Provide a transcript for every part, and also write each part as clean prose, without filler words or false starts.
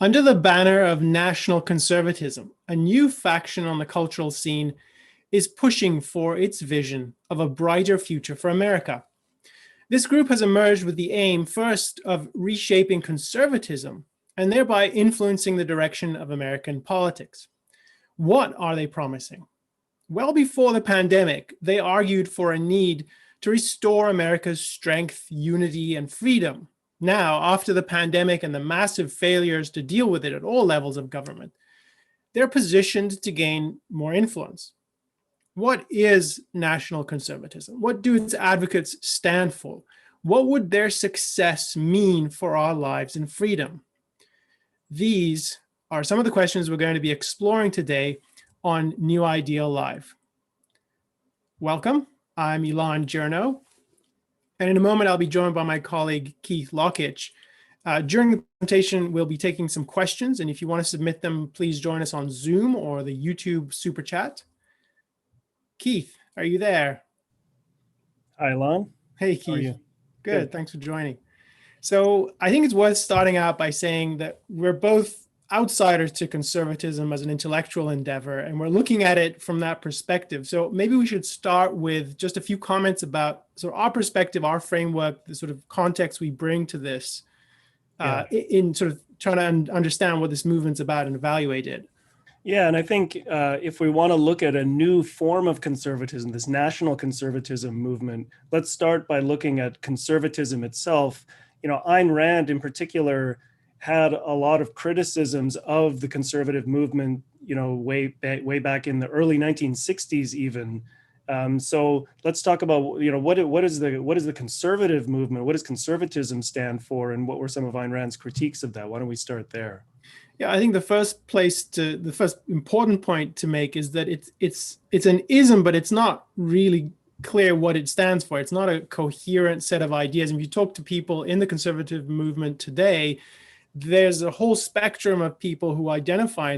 Under the banner of national conservatism, a new faction on the cultural scene is pushing for its vision of a brighter future for America. This group has emerged with the aim, first, of reshaping conservatism and thereby influencing the direction of American politics. What are they promising? Well before the pandemic, they argued for a need to restore America's strength, unity, and freedom. Now, after the pandemic and the massive failures to deal with it at all levels of government, they're positioned to gain more influence. What is national conservatism? What do its advocates stand for? What would their success mean for our lives and freedom? These are some of the questions we're going to be exploring today on New Ideal Live. Welcome, I'm Elan Journo, and in a moment I'll be joined by my colleague Keith Lockitch. During the presentation, we'll be taking some questions, and if you want to submit them, please join us on Zoom or the YouTube Super Chat. Keith, are you there? Hi, Elan. Hey, Keith. How are you? Good, thanks for joining. So I think it's worth starting out by saying that we're both outsiders to conservatism as an intellectual endeavor, and we're looking at it from that perspective. So maybe we should start with just a few comments about sort of our perspective, our framework, the sort of context we bring to this in sort of trying to understand what this movement's about and evaluate it. Yeah, and I think if we want to look at a new form of conservatism, this national conservatism movement, let's start by looking at conservatism itself. You know, Ayn Rand in particular had a lot of criticisms of the conservative movement, you know, way back in the early 1960s even. So let's talk about, you know, what is the conservative movement? What does conservatism stand for? And what were some of Ayn Rand's critiques of that? Why don't we start there? Yeah, I think the first important point to make is that it's an ism, but it's not really clear what it stands for. It's not a coherent set of ideas. And if you talk to people in the conservative movement today, there's a whole spectrum of people who identify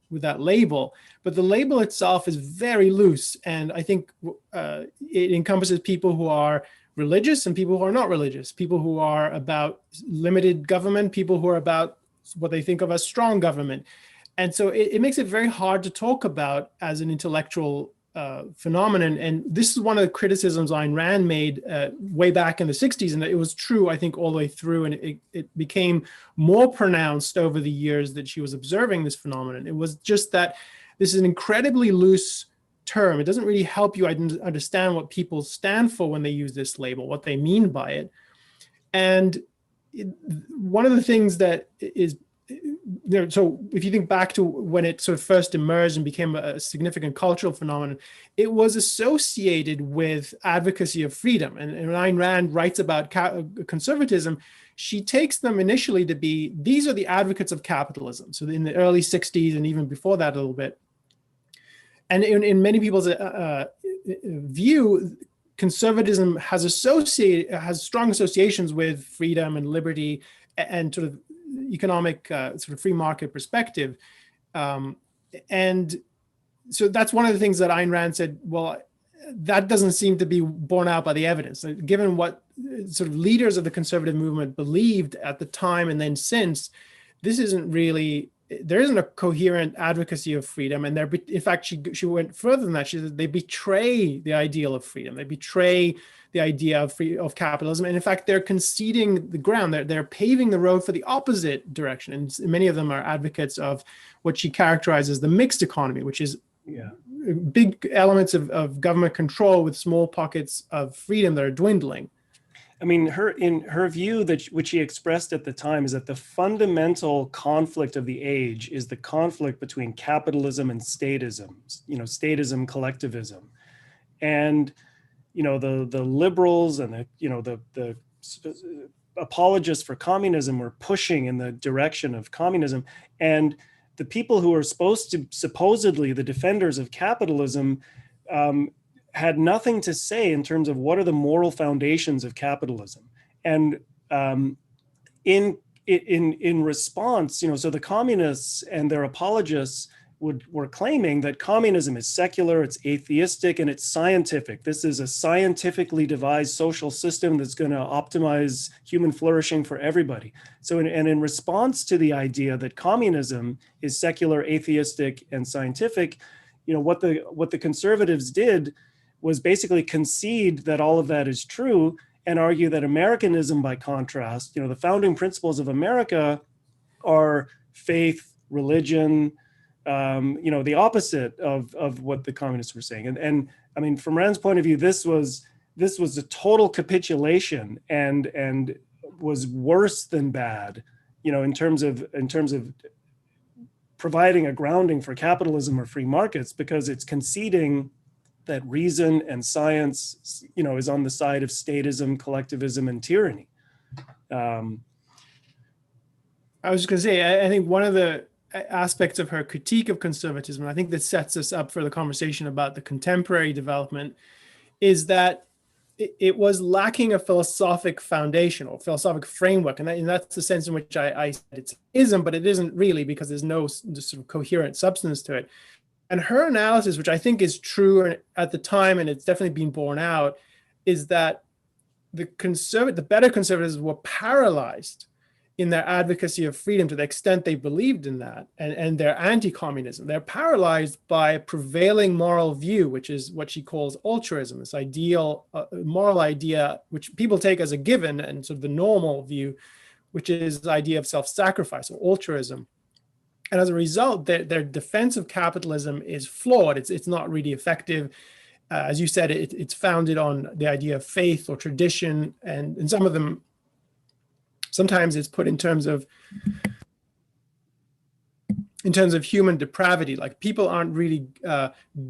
with that label, but the label itself is very loose. And I think it encompasses people who are religious and people who are not religious, people who are about limited government, people who are about what they think of as strong government. And so it makes it very hard to talk about as an intellectual phenomenon. And this is one of the criticisms Ayn Rand made way back in the 60s. And it was true, I think, all the way through. And it became more pronounced over the years that she was observing this phenomenon. It was just that this is an incredibly loose term. It doesn't really help you understand what people stand for when they use this label, what they mean by it. And one of the things that is, so if you think back to when it sort of first emerged and became a significant cultural phenomenon, it was associated with advocacy of freedom. And when Ayn Rand writes about conservatism, she takes them initially to be, these are the advocates of capitalism. So in the early 60s and even before that a little bit. And in many people's view, conservatism has strong associations with freedom and liberty and sort of economic sort of free market perspective. And so that's one of the things that Ayn Rand said, well, that doesn't seem to be borne out by the evidence. Given what sort of leaders of the conservative movement believed at the time and then since, this isn't really, there isn't a coherent advocacy of freedom. And in fact, she went further than that. She said they betray the ideal of freedom. They betray the idea of capitalism. And in fact, they're conceding the ground. They're paving the road for the opposite direction. And many of them are advocates of what she characterizes the mixed economy, which is big elements of government control with small pockets of freedom that are dwindling. I mean, in her view, which she expressed at the time, is that the fundamental conflict of the age is the conflict between capitalism and statism, you know, statism, collectivism. And, you know, the liberals and the apologists for communism were pushing in the direction of communism. And the people who are supposedly the defenders of capitalism had nothing to say in terms of what are the moral foundations of capitalism. And in response, you know, so the communists and their apologists were claiming that communism is secular, it's atheistic, and it's scientific. This is a scientifically devised social system that's going to optimize human flourishing for everybody. So, in response to the idea that communism is secular, atheistic, and scientific, what the conservatives did was basically concede that all of that is true and argue that Americanism, by contrast, the founding principles of America are faith, religion, the opposite of what the communists were saying. And I mean, from Rand's point of view, this was a total capitulation and was worse than bad, in terms of providing a grounding for capitalism or free markets, because it's conceding that reason and science, is on the side of statism, collectivism, and tyranny. I was just going to say, I think one of the aspects of her critique of conservatism, and I think that sets us up for the conversation about the contemporary development, is that it was lacking a philosophic foundation or philosophic framework. And that's the sense in which I said it's ism, but it isn't really, because there's no sort of coherent substance to it. And her analysis, which I think is true at the time, and it's definitely been borne out, is that the better conservatives were paralyzed in their advocacy of freedom to the extent they believed in that, and their anti-communism. They're paralyzed by a prevailing moral view, which is what she calls altruism, this ideal moral idea, which people take as a given and sort of the normal view, which is the idea of self-sacrifice or altruism. And as a result, their defense of capitalism is flawed. It's not really effective. As you said, it's founded on the idea of faith or tradition, and some of them, sometimes it's put in terms of human depravity. Like, people aren't really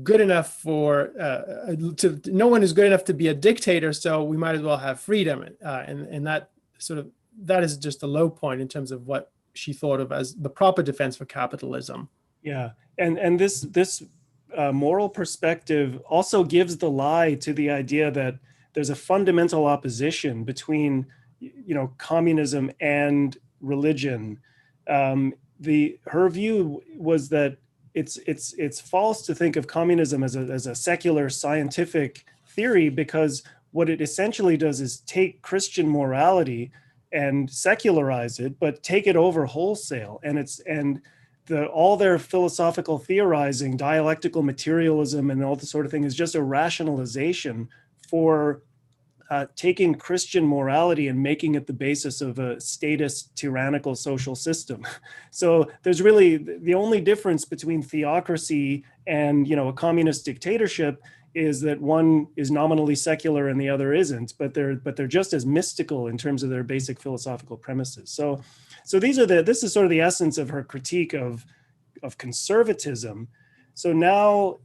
good enough no one is good enough to be a dictator, so we might as well have freedom. And that is just a low point in terms of what she thought of as the proper defense for capitalism. Yeah, and this moral perspective also gives the lie to the idea that there's a fundamental opposition between communism and religion. Her view was that it's false to think of communism as a secular scientific theory, because what it essentially does is take Christian morality and secularize it, but take it over wholesale. And all their philosophical theorizing, dialectical materialism, and all the sort of thing is just a rationalization for taking Christian morality and making it the basis of a statist, tyrannical social system. So there's really the only difference between theocracy and a communist dictatorship is that one is nominally secular and the other isn't, but they're just as mystical in terms of their basic philosophical premises. So this is sort of the essence of her critique of conservatism. So now,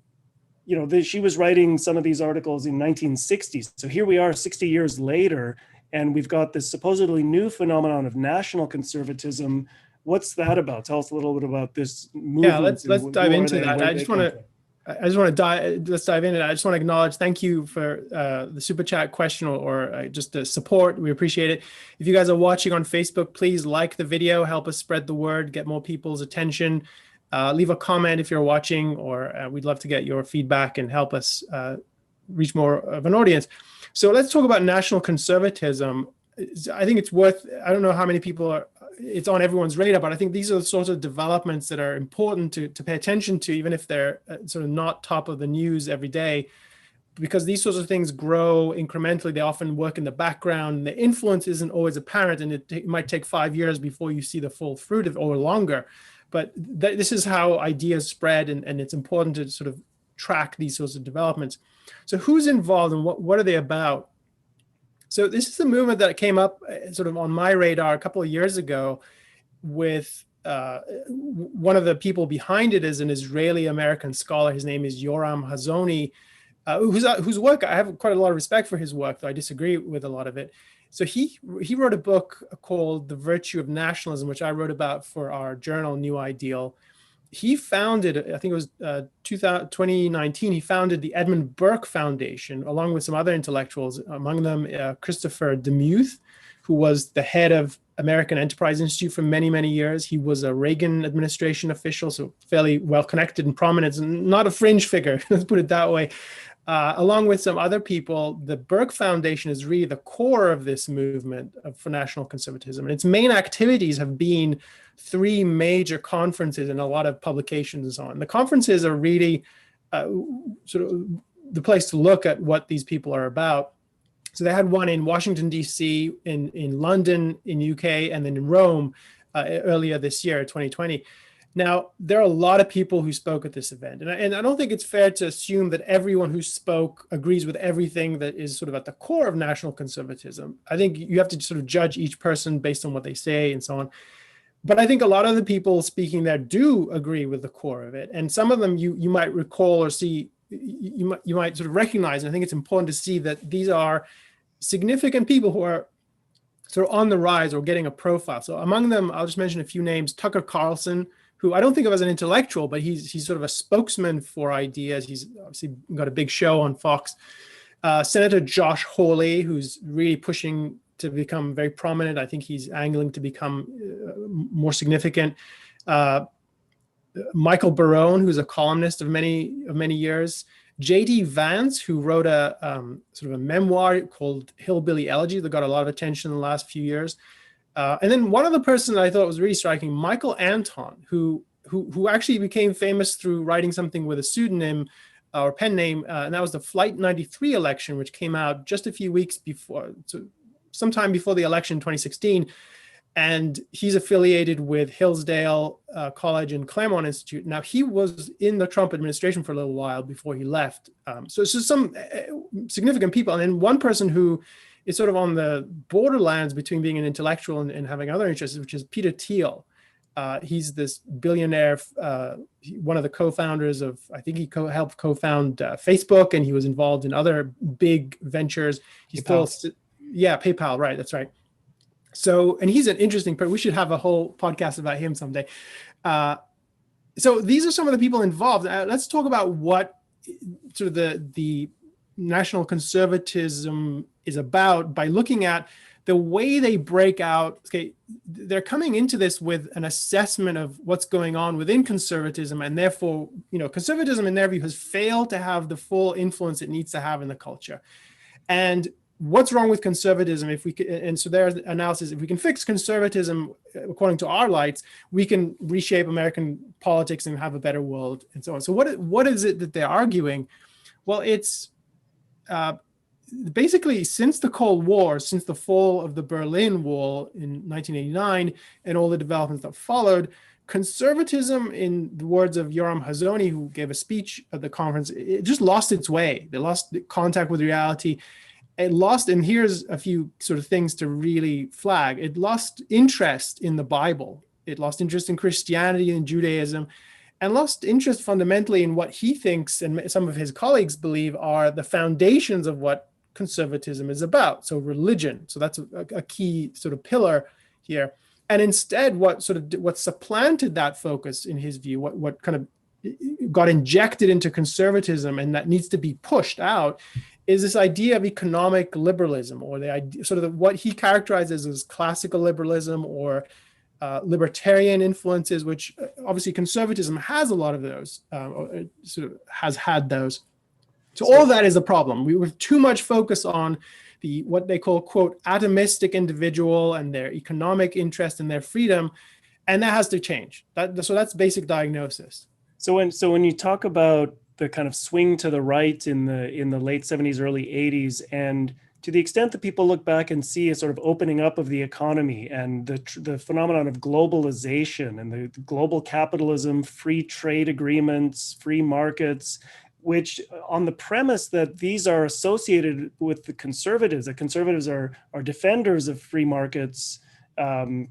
she was writing some of these articles in 1960s. So here we are 60 years later, and we've got this supposedly new phenomenon of national conservatism. What's that about? Tell us a little bit about this movement. Yeah, let's dive into that. Let's dive into that. I just want to acknowledge, thank you for the super chat question or just the support. We appreciate it. If you guys are watching on Facebook, please like the video, help us spread the word, get more people's attention. Leave a comment if you're watching, or we'd love to get your feedback and help us reach more of an audience. So let's talk about national conservatism. I think it's worth, I don't know how many people it's on everyone's radar, but I think these are the sorts of developments that are important to pay attention to, even if they're sort of not top of the news every day, because these sorts of things grow incrementally. They often work in the background. The influence isn't always apparent, and it might take 5 years before you see the full fruit of it, or longer. But this is how ideas spread, and it's important to sort of track these sorts of developments. So who's involved and what are they about? So this is a movement that came up sort of on my radar a couple of years ago with one of the people behind it is an Israeli-American scholar. His name is Yoram Hazony, whose work, I have quite a lot of respect for his work, though I disagree with a lot of it. So he wrote a book called The Virtue of Nationalism, which I wrote about for our journal, New Ideal. He founded, I think it was 2019, he founded the Edmund Burke Foundation, along with some other intellectuals, among them Christopher Demuth, who was the head of American Enterprise Institute for many, many years. He was a Reagan administration official, so fairly well connected and prominent, and not a fringe figure, let's put it that way. Along with some other people, the Burke Foundation is really the core of this movement for national conservatism. And its main activities have been 3 major conferences and a lot of publications and so on. The conferences are really sort of the place to look at what these people are about. So they had one in Washington, D.C., in London, in UK, and then in Rome earlier this year, 2020. Now, there are a lot of people who spoke at this event, and I don't think it's fair to assume that everyone who spoke agrees with everything that is sort of at the core of national conservatism. I think you have to sort of judge each person based on what they say and so on. But I think a lot of the people speaking there do agree with the core of it. And some of them you might recall or see, you might sort of recognize, and I think it's important to see that these are significant people who are sort of on the rise or getting a profile. So among them, I'll just mention a few names. Tucker Carlson, who I don't think of as an intellectual, but he's sort of a spokesman for ideas. He's obviously got a big show on Fox. Senator Josh Hawley, who's really pushing to become very prominent. I think he's angling to become more significant. Michael Barone, who's a columnist of many years. J.D. Vance, who wrote a sort of a memoir called Hillbilly Elegy that got a lot of attention in the last few years. And then one other person that I thought was really striking, Michael Anton, who actually became famous through writing something with a pseudonym or pen name, and that was the Flight 93 election, which came out just a few weeks before, so sometime before the election in 2016. And he's affiliated with Hillsdale College and Claremont Institute. Now, he was in the Trump administration for a little while before he left. So it's just some significant people. And then one person who is sort of on the borderlands between being an intellectual and having other interests, which is Peter Thiel. He's this billionaire, one of the co-founders of, I think he helped co-found Facebook, and he was involved in other big ventures. He's PayPal. PayPal, right, that's right. So, and he's an interesting person. We should have a whole podcast about him someday. So these are some of the people involved. Let's talk about what sort of the national conservatism is about by looking at the way they break out. Okay, they're coming into this with an assessment of what's going on within conservatism, and therefore, conservatism in their view has failed to have the full influence it needs to have in the culture. And what's wrong with conservatism? And so there's analysis. If we can fix conservatism according to our lights, we can reshape American politics and have a better world, and so on. So what is it that they're arguing? Well, it's basically since the Cold War, since the fall of the Berlin Wall in 1989 and all the developments that followed, conservatism, in the words of Yoram Hazony, who gave a speech at the conference, it just lost its way. They lost contact with reality. It lost, and here's a few sort of things to really flag. It lost interest in the Bible. It lost interest in Christianity and Judaism, and lost interest fundamentally in what he thinks and some of his colleagues believe are the foundations of what conservatism is about. So religion. So that's a key sort of pillar here. And instead, what supplanted that focus in his view, what kind of got injected into conservatism and that needs to be pushed out, is this idea of economic liberalism, or the idea, sort of what he characterizes as classical liberalism or libertarian influences, which obviously conservatism has a lot of those, or sort of has had those. So all of that is a problem. We have too much focus on what they call, quote, atomistic individual and their economic interest and their freedom, and that has to change. So that's basic diagnosis. So when you talk about the kind of swing to the right in the late 70s, early 80s, and to the extent that people look back and see a sort of opening up of the economy and the phenomenon of globalization and the global capitalism, free trade agreements, free markets, which on the premise that these are associated with the conservatives, that conservatives are defenders of free markets,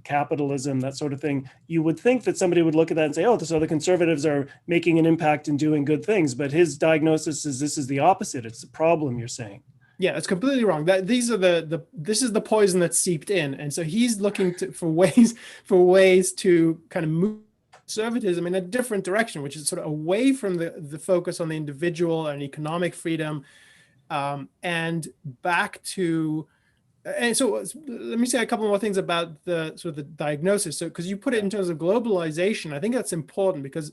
capitalism, that sort of thing, you would think that somebody would look at that and say, oh, so the conservatives are making an impact and doing good things. But his diagnosis is this is the opposite. It's a problem, you're saying. Yeah, it's completely wrong. This is the poison that's seeped in. And so he's looking for ways to kind of move conservatism in a different direction, which is sort of away from the focus on the individual and economic freedom, and back to And so let me say a couple more things about the sort of the diagnosis. So, because you put it in terms of globalization, I think that's important because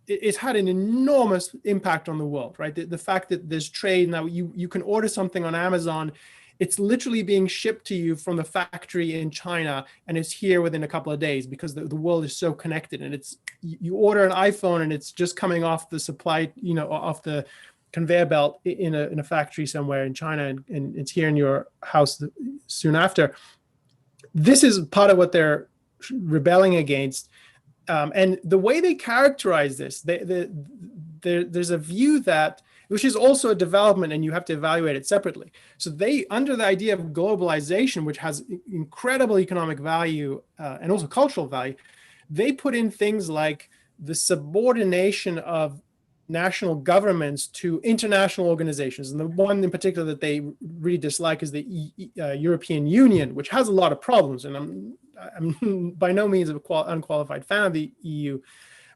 it's had an enormous impact on the world, right? The fact that there's trade now, you can order something on Amazon, it's literally being shipped to you from the factory in China, and it's here within a couple of days because the world is so connected. And it's, you order an iPhone and it's just coming off the supply, off the conveyor belt in a factory somewhere in China, and it's here in your house soon after. This is part of what they're rebelling against. And the way they characterize this, there's a view that, which is also a development, and you have to evaluate it separately. So they, under the idea of globalization, which has incredible economic value and also cultural value, they put in things like the subordination of national governments to international organizations. And the one in particular that they really dislike is the European Union, which has a lot of problems. And I'm by no means an unqualified fan of the EU.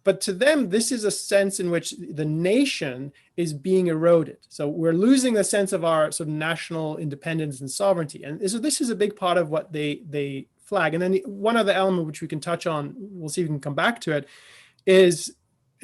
But to them, this is a sense in which the nation is being eroded. So we're losing the sense of our sort of national independence and sovereignty. And so this is a big part of what they flag. And then one other element which we can touch on, we'll see if we can come back to it, is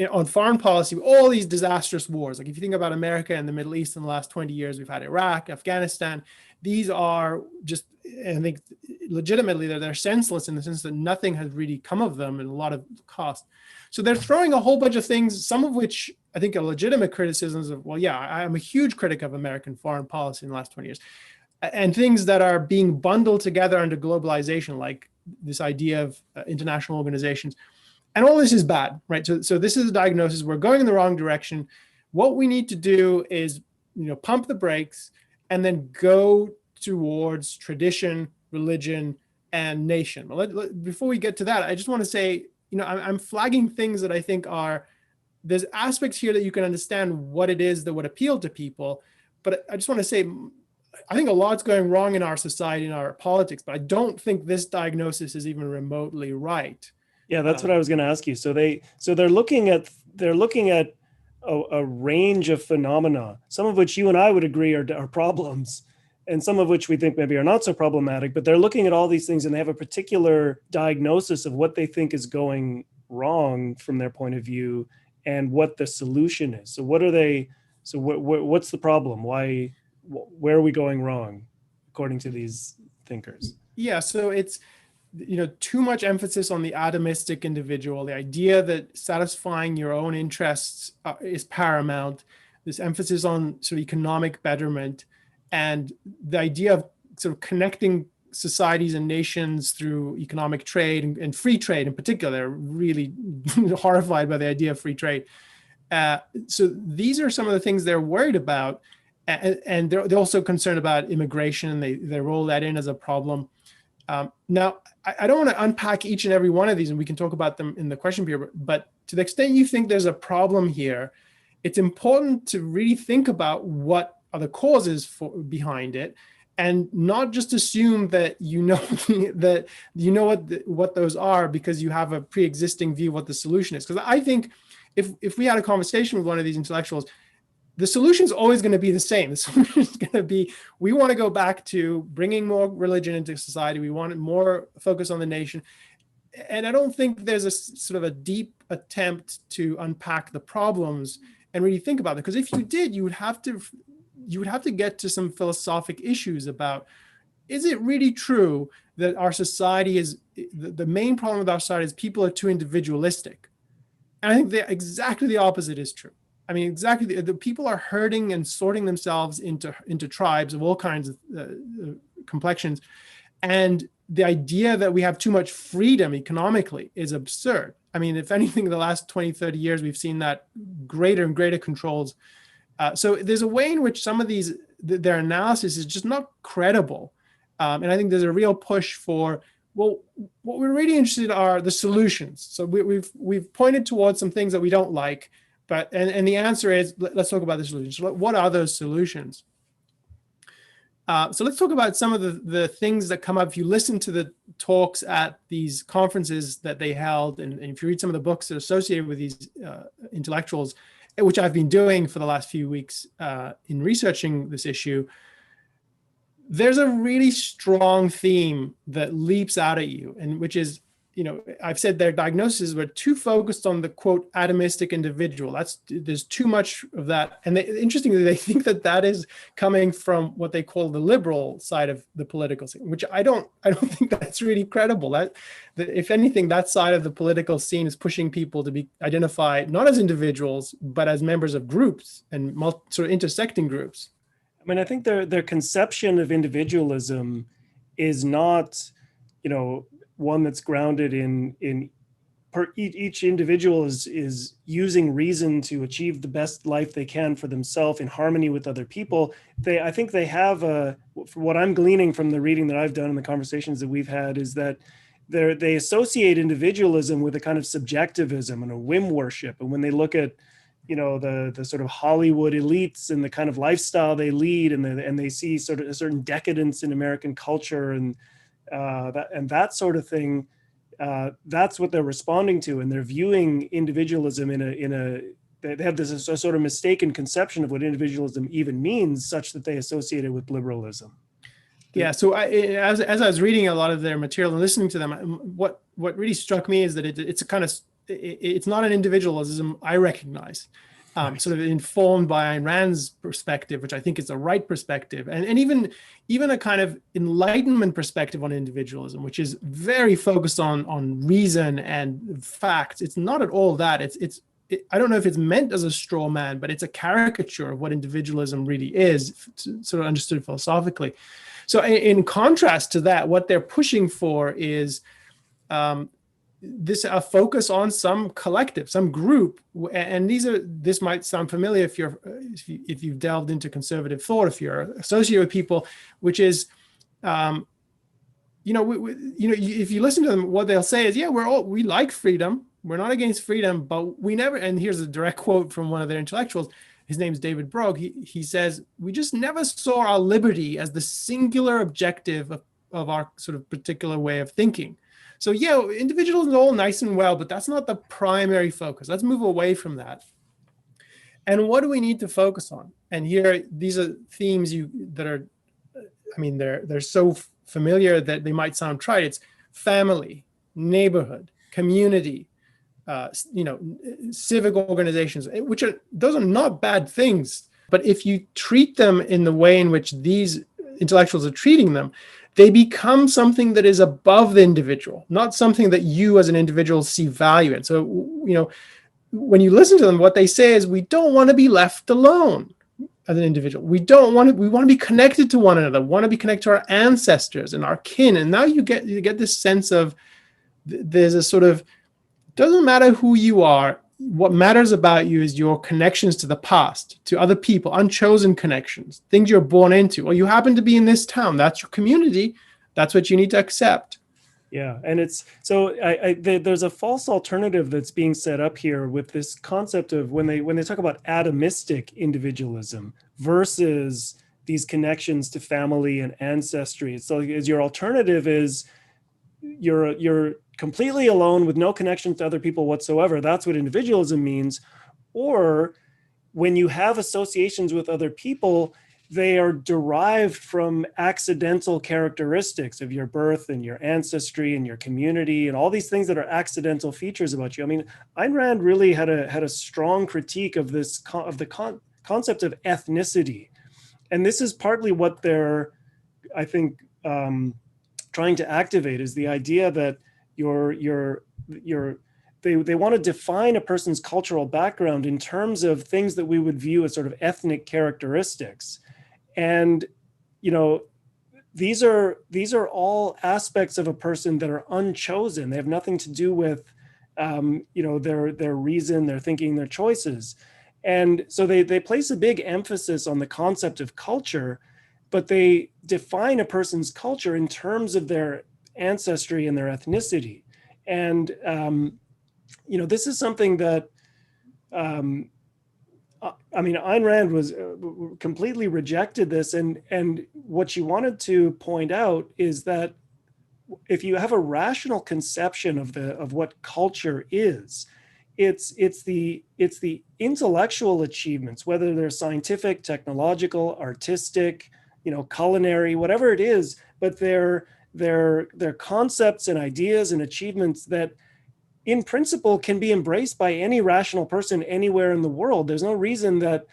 on foreign policy, all these disastrous wars. Like if you think about America and the Middle East in the last 20 years, we've had Iraq, Afghanistan. These are just, I think legitimately, they're senseless in the sense that nothing has really come of them and a lot of cost. So they're throwing a whole bunch of things, some of which I think are legitimate criticisms of, well, yeah, I'm a huge critic of American foreign policy in the last 20 years. And things that are being bundled together under globalization, like this idea of international organizations. And all this is bad, right? So this is a diagnosis. We're going in the wrong direction. What we need to do is, pump the brakes and then go towards tradition, religion, and nation. Before we get to that, I just want to say, I'm flagging things that I think there's aspects here that you can understand what it is that would appeal to people. But I just want to say, I think a lot's going wrong in our society, in our politics, but I don't think this diagnosis is even remotely right. Yeah, that's what I was going to ask you. So they're looking at a range of phenomena, some of which you and I would agree are problems, and some of which we think maybe are not so problematic. But they're looking at all these things, and they have a particular diagnosis of what they think is going wrong from their point of view, and what the solution is. So what are they? So what's the problem? Where are we going wrong, according to these thinkers? Yeah, so it's, too much emphasis on the atomistic individual, the idea that satisfying your own interests is paramount, this emphasis on sort of economic betterment, and the idea of sort of connecting societies and nations through economic trade and free trade in particular. They're really horrified by the idea of free trade. So these are some of the things they're worried about. And they're also concerned about immigration. They roll that in as a problem. Now, I don't want to unpack each and every one of these, and we can talk about them in the question period, but to the extent you think there's a problem here, it's important to really think about what are the causes behind it, and not just assume that what those are because you have a pre-existing view of what the solution is. Because I think if we had a conversation with one of these intellectuals, the solution is always going to be the same. The solution is going to be, we want to go back to bringing more religion into society. We want more focus on the nation. And I don't think there's a sort of a deep attempt to unpack the problems and really think about it. Because if you did, you would have to get to some philosophic issues about, is it really true that our society is, the main problem with our society is people are too individualistic? And I think exactly the opposite is true. I mean, exactly. The people are herding and sorting themselves into tribes of all kinds of complexions. And the idea that we have too much freedom economically is absurd. I mean, if anything, in the last 20, 30 years, we've seen that greater and greater controls. So there's a way in which some of their analysis is just not credible. And I think there's a real push for, well, what we're really interested in are the solutions. So we've pointed towards some things that we don't like. And the answer is, let's talk about the solutions. What are those solutions? So let's talk about some of the things that come up. If you listen to the talks at these conferences that they held, and if you read some of the books that are associated with these intellectuals, which I've been doing for the last few weeks in researching this issue, there's a really strong theme that leaps out at you, and which is, I've said their diagnoses were too focused on the quote atomistic individual. There's too much of that, and interestingly, they think that is coming from what they call the liberal side of the political scene, which I don't think that's really credible. That if anything, that side of the political scene is pushing people to be identified not as individuals but as members of groups and sort of intersecting groups. I mean, I think their conception of individualism is not, one that's grounded in each individual is using reason to achieve the best life they can for themselves in harmony with other people. I think they have what I'm gleaning from the reading that I've done and the conversations that we've had is that they associate individualism with a kind of subjectivism and a whim worship. And when they look at the sort of Hollywood elites and the kind of lifestyle they lead, and they see sort of a certain decadence in American culture and that sort of thing, that's what they're responding to, and they're viewing individualism they have this sort of mistaken conception of what individualism even means, such that they associate it with liberalism. Yeah. So as I was reading a lot of their material and listening to them, what really struck me is that it's not an individualism I recognize. Sort of informed by Ayn Rand's perspective, which I think is the right perspective, and even a kind of Enlightenment perspective on individualism, which is very focused on reason and facts. It's not at all that. I don't know if it's meant as a straw man, but it's a caricature of what individualism really is, sort of understood philosophically. So in contrast to that, what they're pushing for is a focus on some collective, some group, and this might sound familiar if you've delved into conservative thought, if you're associated with people, which is, if you listen to them, what they'll say is, yeah, we like freedom, we're not against freedom, but we never. And here's a direct quote from one of their intellectuals. His name's David Brogue. He says, we just never saw our liberty as the singular objective of our sort of particular way of thinking. So yeah, individuals are all nice and well, but that's not the primary focus. Let's move away from that. And what do we need to focus on? And here, these are themes that are, I mean, they're so familiar that they might sound trite. It's family, neighborhood, community, civic organizations, those are not bad things. But if you treat them in the way in which these intellectuals are treating them, they become something that is above the individual, not something that you as an individual see value in. So, when you listen to them, what they say is, we don't want to be left alone as an individual. We want to be connected to one another, want to be connected to our ancestors and our kin. And now you get this sense of there's a sort of, doesn't matter who you are. What matters about you is your connections to the past, to other people, unchosen connections, things you're born into. Or you happen to be in this town. That's your community. That's what you need to accept. Yeah, and it's so there's a false alternative that's being set up here with this concept of when they talk about atomistic individualism versus these connections to family and ancestry. So as your alternative is you're completely alone with no connection to other people whatsoever. That's what individualism means. Or when you have associations with other people, they are derived from accidental characteristics of your birth and your ancestry and your community and all these things that are accidental features about you. I mean, Ayn Rand really had a strong critique of this concept of ethnicity, and this is partly what they're, I think, trying to activate, is the idea that they want to define a person's cultural background in terms of things that we would view as sort of ethnic characteristics. And, these are all aspects of a person that are unchosen. They have nothing to do with, their reason, their thinking, their choices. And so they place a big emphasis on the concept of culture, but they define a person's culture in terms of their ancestry and their ethnicity. And, this is something that, Ayn Rand was completely rejected this. And what she wanted to point out is that if you have a rational conception of what culture is, it's the intellectual achievements, whether they're scientific, technological, artistic, culinary, whatever it is, but they're concepts and ideas and achievements that in principle can be embraced by any rational person anywhere in the world. There's no reason that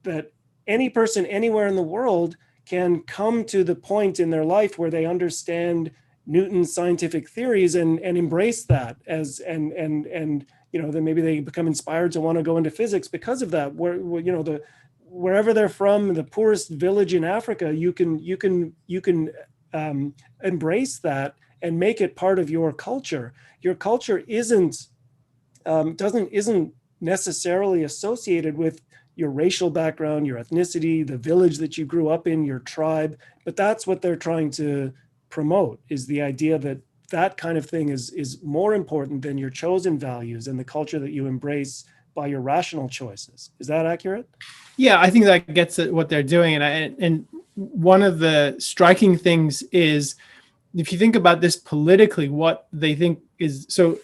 that any person anywhere in the world can come to the point in their life where they understand Newton's scientific theories and embrace that as and then maybe they become inspired to want to go into physics because of that. Wherever they're from, the poorest village in Africa, you can embrace that and make it part of your culture. Your culture isn't necessarily associated with your racial background, your ethnicity, the village that you grew up in, your tribe. But that's what they're trying to promote, is the idea that that kind of thing is more important than your chosen values and the culture that you embrace by your rational choices. Is that accurate? Yeah, I think that gets at what they're doing. And one of the striking things is, if you think about this politically, what they think is, so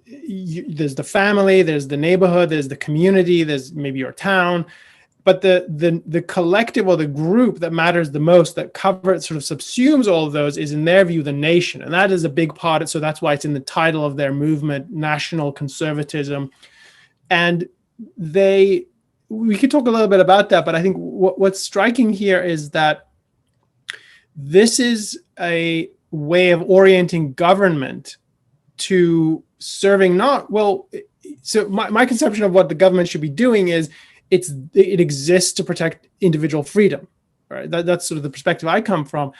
there's the family, there's the neighborhood, there's the community, there's maybe your town, but the collective or the group that matters the most, that covers, sort of subsumes all of those, is in their view the nation. And that is a big part of, so that's why it's in the title of their movement, national conservatism. And we could talk a little bit about that, but I think what's striking here is that this is a way of orienting government to serving so my conception of what the government should be doing is it exists to protect individual freedom, right? That's sort of the perspective I come from.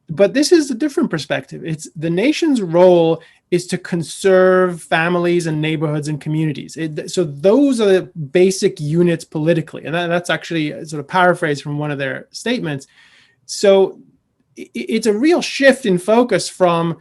But this is a different perspective. It's the nation's role is to conserve families and neighborhoods and communities. So those are the basic units politically. And that's actually a sort of paraphrase from one of their statements. So it's a real shift in focus from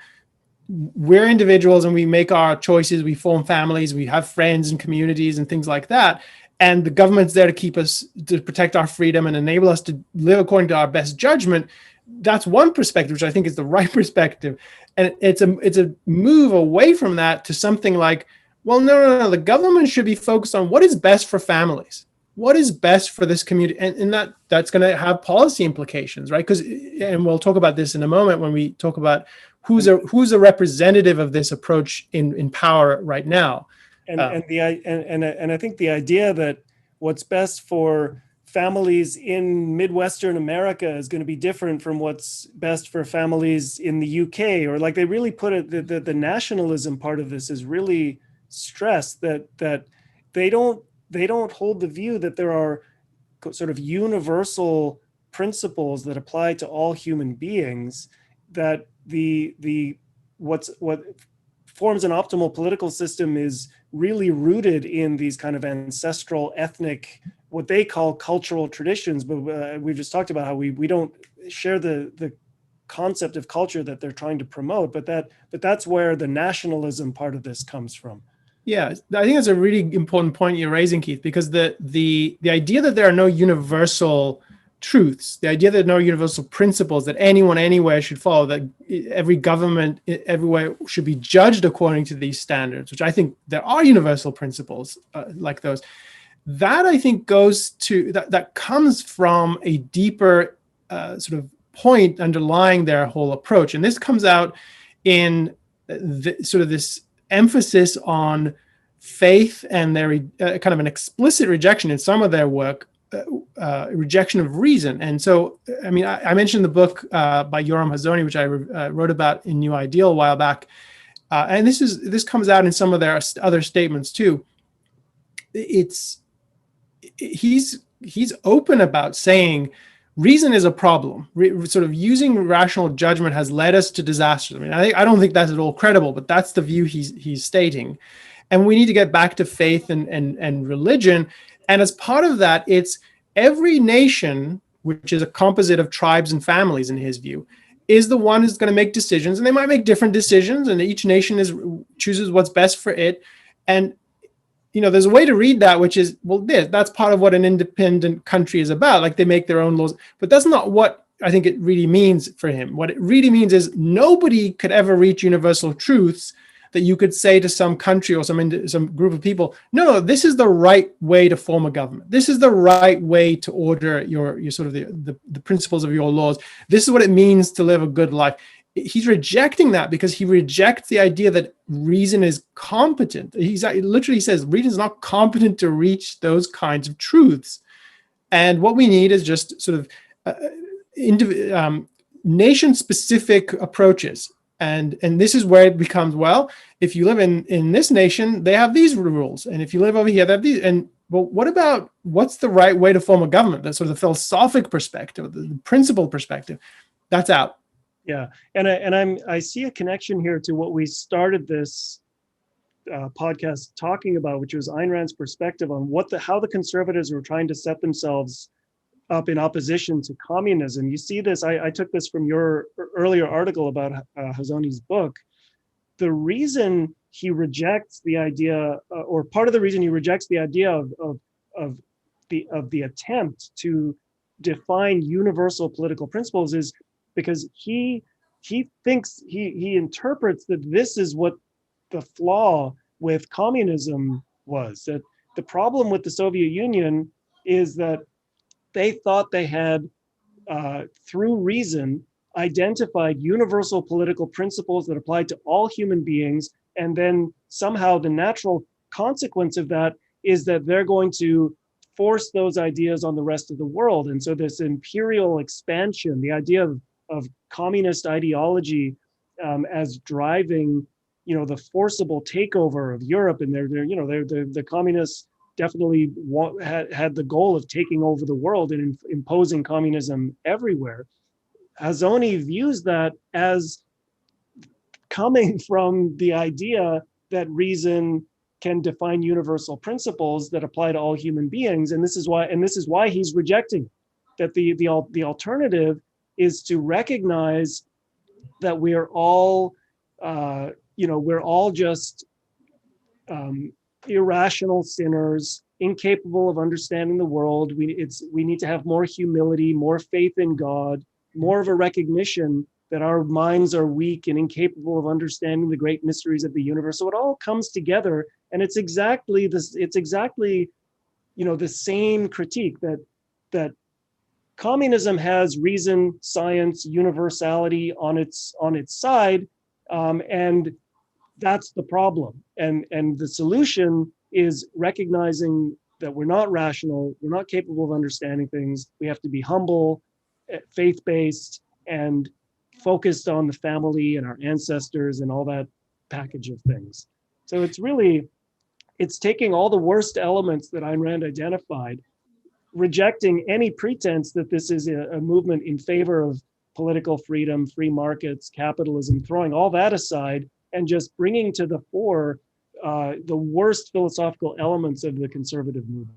we're individuals and we make our choices, we form families, we have friends and communities and things like that. And the government's there to keep us, to protect our freedom and enable us to live according to our best judgment. That's one perspective, which I think is the right perspective. And it's a move away from that to something like, well, no, the government should be focused on what is best for families. What is best for this community? And that's going to have policy implications, right? And we'll talk about this in a moment when we talk about who's a representative of this approach in power right now. And I think the idea that what's best for families in Midwestern America is going to be different from what's best for families in the UK, or like they really put it, the nationalism part of this is really stressed that they don't hold the view that there are sort of universal principles that apply to all human beings, that what forms an optimal political system is really rooted in these kind of ancestral, ethnic, what they call cultural traditions. But we've just talked about how we don't share the concept of culture that they're trying to promote, but that's where the nationalism part of this comes from. Yeah, I think that's a really important point you're raising, Keith, because the idea that there are no universal truths, the idea that no universal principles that anyone anywhere should follow, that every government everywhere should be judged according to these standards, which I think there are universal principles like those, that I think goes to, that comes from a deeper sort of point underlying their whole approach. And this comes out in sort of this emphasis on faith and their kind of an explicit rejection in some of their work, rejection of reason. And so, I mean, I mentioned the book by Yoram Hazony, which I wrote about in New Ideal a while back. And this comes out in some of their other statements too. He's open about saying reason is a problem. Sort of using rational judgment has led us to disasters. I mean, I don't think that's at all credible, but that's the view he's stating. And we need to get back to faith and religion. And as part of that, it's every nation, which is a composite of tribes and families in his view, is the one who's going to make decisions. And they might make different decisions, and each nation chooses what's best for it. And there's a way to read that, which is, well, that's part of what an independent country is about. Like, they make their own laws, but that's not what I think it really means for him. What it really means is nobody could ever reach universal truths that you could say to some country or some group of people, no, this is the right way to form a government. This is the right way to order your sort of the principles of your laws. This is what it means to live a good life. He's rejecting that because he rejects the idea that reason is competent. He literally says reason is not competent to reach those kinds of truths. And what we need is just sort of nation-specific approaches. And this is where it becomes, well, if you live in this nation, they have these rules. And if you live over here, they have these. And well, what's the right way to form a government? That's sort of the philosophic perspective, the principle perspective. That's out. Yeah, and I see a connection here to what we started this podcast talking about, which was Ayn Rand's perspective on how the conservatives were trying to set themselves up in opposition to communism. You see this, I took this from your earlier article about Hazony's book. The reason he rejects the idea, or part of the reason he rejects the idea of the attempt to define universal political principles is because he thinks, he interprets that this is what the flaw with communism was, that the problem with the Soviet Union is that they thought they had, through reason, identified universal political principles that applied to all human beings, and then somehow the natural consequence of that is that they're going to force those ideas on the rest of the world. And so this imperial expansion, the idea of communist ideology as driving, the forcible takeover of Europe, and the communists definitely had the goal of taking over the world and imposing communism everywhere. Hazony views that as coming from the idea that reason can define universal principles that apply to all human beings, and this is why he's rejecting that. The alternative is to recognize that we're all just irrational sinners, incapable of understanding the world. We need to have more humility, more faith in God, more of a recognition that our minds are weak and incapable of understanding the great mysteries of the universe. So it all comes together, and it's exactly this. It's exactly, the same critique that communism has reason, science, universality on its side, and that's the problem. And the solution is recognizing that we're not rational, we're not capable of understanding things. We have to be humble, faith-based, and focused on the family and our ancestors and all that package of things. So it's taking all the worst elements that Ayn Rand identified, rejecting any pretense that this is a movement in favor of political freedom, free markets, capitalism, throwing all that aside and just bringing to the fore the worst philosophical elements of the conservative movement.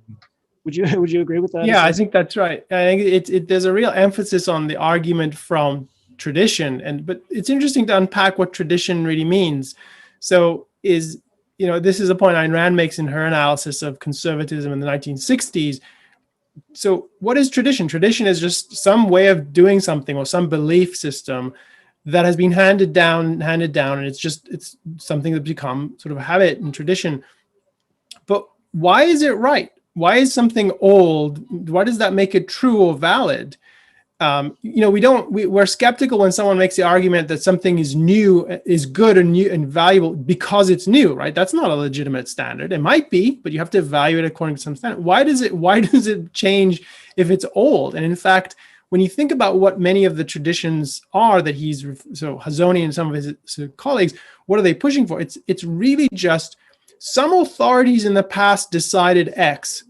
Would you agree with that? Yeah, I think that's right. I think there's a real emphasis on the argument from tradition, but it's interesting to unpack what tradition really means. So this is a point Ayn Rand makes in her analysis of conservatism in the 1960s. So what is tradition? Tradition is just some way of doing something or some belief system that has been handed down, and it's something that's become sort of a habit and tradition. But why is it right? Why is something old? Why does that make it true or valid? We're skeptical when someone makes the argument that something is new, is good and new and valuable because it's new, right? That's not a legitimate standard. It might be, but you have to evaluate it according to some standard. Why does it change if it's old? And in fact, when you think about what many of the traditions are that Hazony and some of his colleagues, what are they pushing for? It's really just some authorities in the past decided X.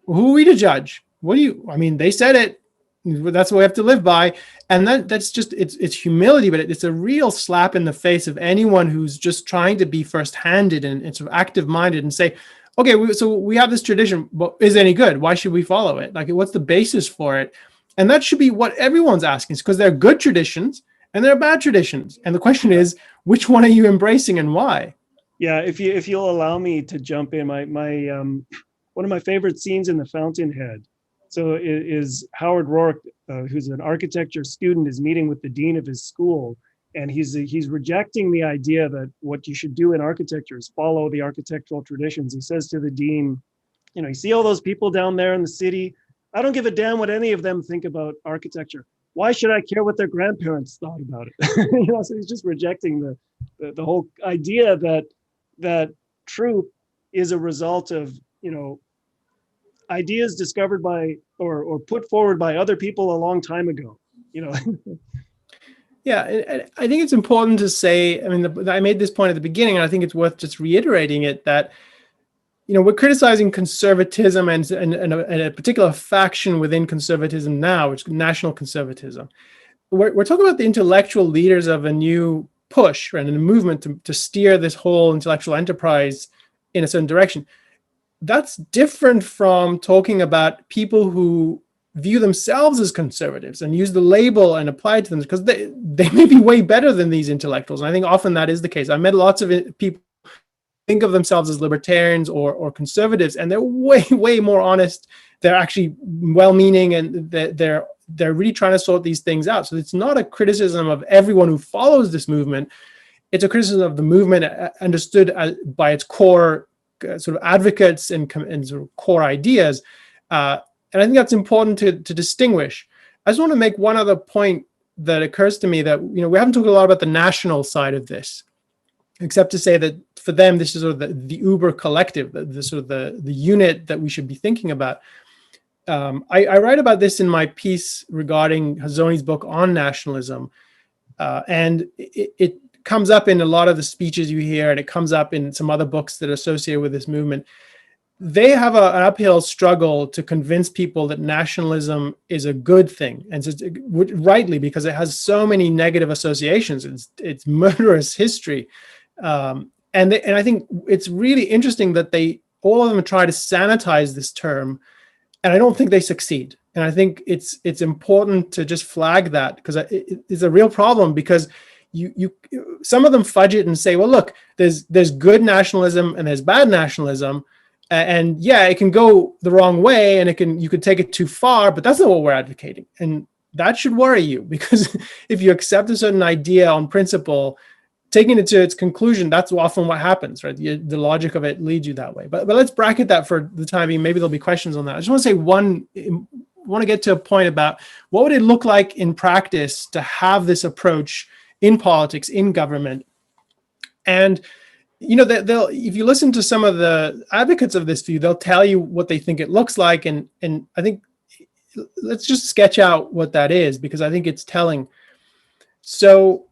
Who are we to judge? They said it. That's what we have to live by. And that's just, it's humility, but it's a real slap in the face of anyone who's just trying to be first-handed and sort of active-minded and say, okay, so we have this tradition, but is it any good? Why should we follow it? Like, what's the basis for it? And that should be what everyone's asking, because there are good traditions and there are bad traditions. And the question is, which one are you embracing and why? Yeah, if you'll allow me to jump in, my one of my favorite scenes in The Fountainhead. So is Howard Rourke, who's an architecture student, is meeting with the dean of his school, And he's rejecting the idea that what you should do in architecture is follow the architectural traditions. He says to the dean, you see all those people down there in the city? I don't give a damn what any of them think about architecture. Why should I care what their grandparents thought about it? So he's just rejecting the whole idea that truth is a result of, ideas discovered by or put forward by other people a long time ago. Yeah, and I think it's important to say, I made this point at the beginning, and I think it's worth just reiterating it, that we're criticizing conservatism and a particular faction within conservatism now, which is national conservatism. We're talking about the intellectual leaders of a new push, right, and a movement to steer this whole intellectual enterprise in a certain direction. That's different from talking about people who view themselves as conservatives and use the label and apply it to them, because they may be way better than these intellectuals. And I think often that is the case. I met lots of people think of themselves as libertarians or conservatives, and they're way more honest. They're actually well-meaning, and they're really trying to sort these things out. So it's not a criticism of everyone who follows this movement. It's a criticism of the movement understood by its core sort of advocates and sort of core ideas. And I think that's important to distinguish. I just want to make one other point that occurs to me, that we haven't talked a lot about the national side of this, except to say that for them, this is sort of the Uber collective, the sort of the unit that we should be thinking about. I write about this in my piece regarding Hazony's book on nationalism, and it comes up in a lot of the speeches you hear, and it comes up in some other books that are associated with this movement. They have an uphill struggle to convince people that nationalism is a good thing, and rightly, because it has so many negative associations. It's murderous history, and I think it's really interesting that all of them try to sanitize this term, and I don't think they succeed. And I think it's important to just flag that, because it's a real problem, because some of them fudge it and say, well, look, there's good nationalism and there's bad nationalism. And yeah, it can go the wrong way, and you could take it too far, but that's not what we're advocating. And that should worry you, because if you accept a certain idea on principle, taking it to its conclusion, that's often what happens, right? The logic of it leads you that way. But let's bracket that for the time being. Maybe there'll be questions on that. I just want to say want to get to a point about what would it look like in practice to have this approach in politics, in government. And if you listen to some of the advocates of this view, they'll tell you what they think it looks like. And I think let's just sketch out what that is, because I think it's telling. So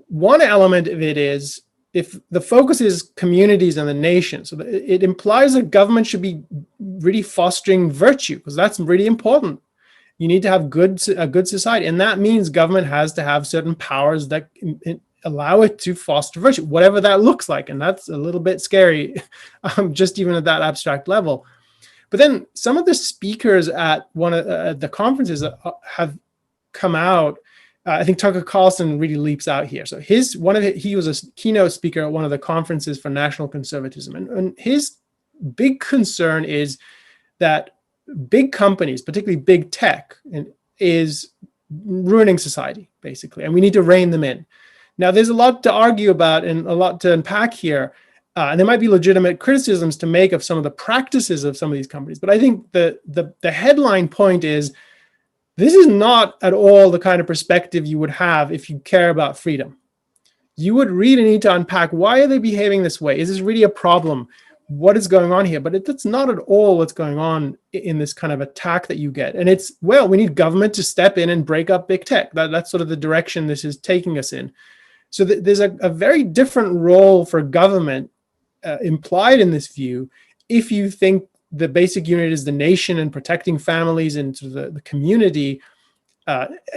one element of it is, if the focus is communities and the nation, so it implies that government should be really fostering virtue, because that's really important. You need to have a good society. And that means government has to have certain powers that allow it to foster virtue, whatever that looks like. And that's a little bit scary, just even at that abstract level. But then some of the speakers at one of the conferences have come out. I think Tucker Carlson really leaps out here. So he was a keynote speaker at one of the conferences for national conservatism. And his big concern is that big companies, particularly big tech, is ruining society, basically. And we need to rein them in. Now, there's a lot to argue about and a lot to unpack here. And there might be legitimate criticisms to make of some of the practices of some of these companies. But I think the headline point is, this is not at all the kind of perspective you would have if you care about freedom. You would really need to unpack, why are they behaving this way? Is this really a problem? What is going on here? But that's not at all what's going on in this kind of attack that you get. And it's, well, we need government to step in and break up big tech. That's sort of the direction this is taking us in. So there's a very different role for government implied in this view, if you think the basic unit is the nation and protecting families and sort of the community,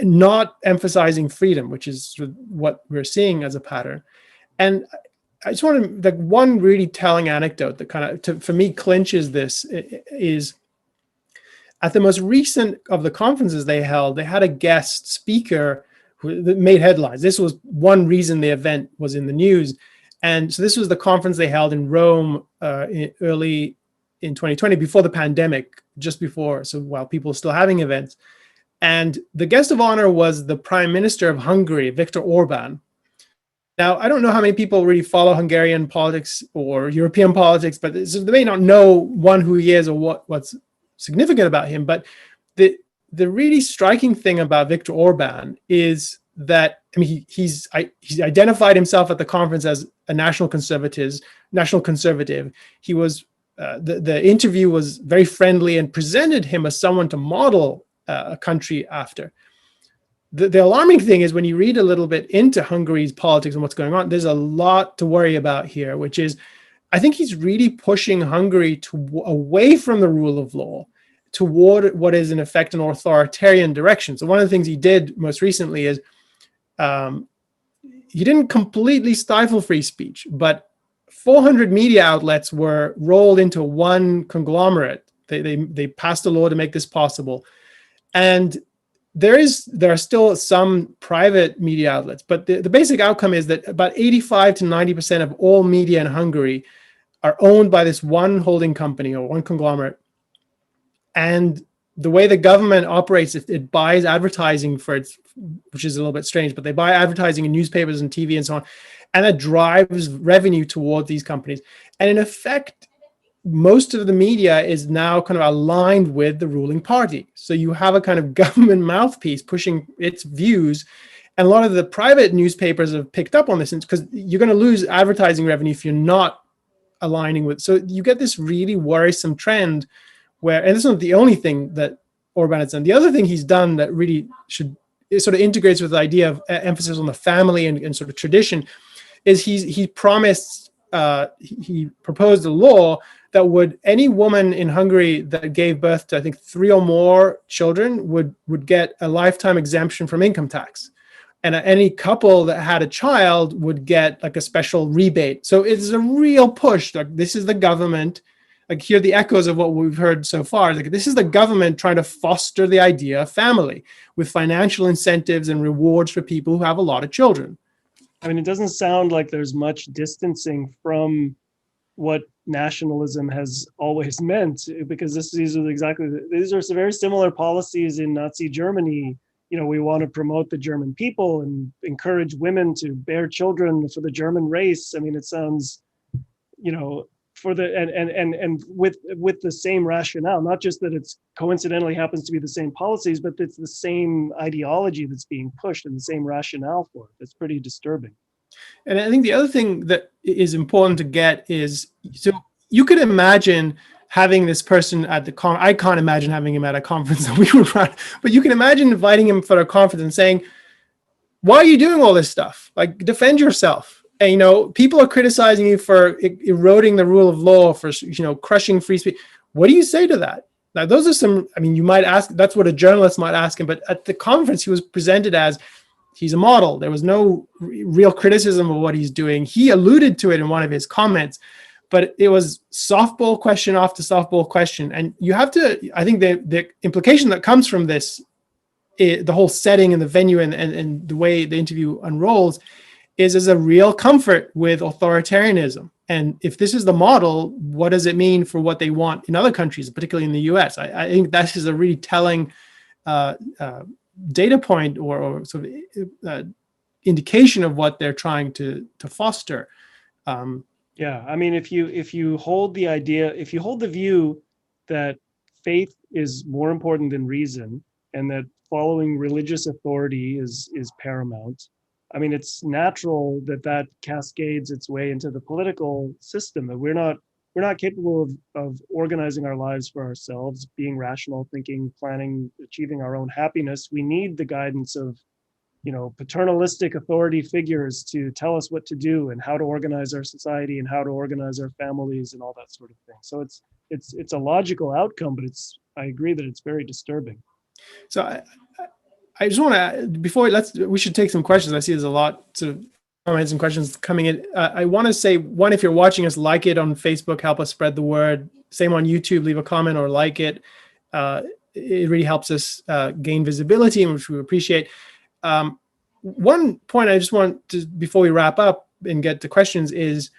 not emphasizing freedom, which is sort of what we're seeing as a pattern. And I just want to, one really telling anecdote that kind of, for me, clinches this is, at the most recent of the conferences they held, they had a guest speaker that made headlines. This was one reason the event was in the news. And so this was the conference they held in Rome early in 2020, before the pandemic, just before, so while people were still having events. And the guest of honor was the Prime Minister of Hungary, Viktor Orban. Now, I don't know how many people really follow Hungarian politics or European politics, but they may not know, one, who he is or what's significant about him. But the really striking thing about Viktor Orban is that, I mean, he's identified himself at the conference as a national conservative. He was the interview was very friendly and presented him as someone to model a country after. The alarming thing is when you read a little bit into Hungary's politics and what's going on, there's a lot to worry about here, which is, I think he's really pushing Hungary away from the rule of law toward what is in effect an authoritarian direction. So one of the things he did most recently is he didn't completely stifle free speech, but 400 media outlets were rolled into one conglomerate. They passed a law to make this possible. And there are still some private media outlets, but the basic outcome is that about 85 to 90% of all media in Hungary are owned by this one holding company or one conglomerate. And the way the government operates, it buys advertising for its, which is a little bit strange, but they buy advertising in newspapers and TV and so on, and it drives revenue toward these companies. And in effect, most of the media is now kind of aligned with the ruling party. So you have a kind of government mouthpiece pushing its views. And a lot of the private newspapers have picked up on this because you're going to lose advertising revenue if you're not aligning with. So you get this really worrisome trend where, and this is not the only thing that Orban has done. The other thing he's done that really it sort of integrates with the idea of emphasis on the family and sort of tradition is he promised, he proposed a law that would, any woman in Hungary that gave birth to, I think, 3 or more children would get a lifetime exemption from income tax. And any couple that had a child would get like a special rebate. So it's a real push. Like, this is the government, like, hear the echoes of what we've heard so far. Like, this is the government trying to foster the idea of family with financial incentives and rewards for people who have a lot of children. I mean, it doesn't sound like there's much distancing from what nationalism has always meant, because these are some very similar policies in Nazi Germany. You know, we want to promote the German people and encourage women to bear children for the German race. I mean, it sounds, you know, for the and with the same rationale, not just that it's coincidentally happens to be the same policies, but it's the same ideology that's being pushed and the same rationale for it. That's pretty disturbing. And I think the other thing that is important to get is, so you could imagine having this person at the I can't imagine having him at a conference that we would run, but you can imagine inviting him for a conference and saying, why are you doing all this stuff? Like, defend yourself. And, you know, people are criticizing you for eroding the rule of law, for, you know, crushing free speech. What do you say to that? Now, those are some, I mean, you might ask, that's what a journalist might ask him, but at the conference, he was presented as, he's a model. There was no real criticism of what he's doing. He alluded to it in one of his comments, but it was softball question after softball question. And you have to, I think the implication that comes from this, the whole setting and the venue and the way the interview unrolls, is as a real comfort with authoritarianism. And if this is the model, what does it mean for what they want in other countries, particularly in the US? I think that is a really telling data point or sort of indication of what they're trying to foster. Yeah, I mean, if you hold the view that faith is more important than reason, and that following religious authority is paramount, I mean, it's natural that cascades its way into the political system. That we're not capable of organizing our lives for ourselves, being rational, thinking, planning, achieving our own happiness. We need the guidance of, you know, paternalistic authority figures to tell us what to do and how to organize our society and how to organize our families and all that sort of thing. So it's a logical outcome, but I agree that it's very disturbing. So I just want to, we should take some questions. I see there's a lot sort of comments and questions coming in. I want to say, one, if you're watching us, like it on Facebook, help us spread the word. Same on YouTube, leave a comment or like it. It really helps us gain visibility, which we appreciate. One point I just want to, before we wrap up and get to questions, is,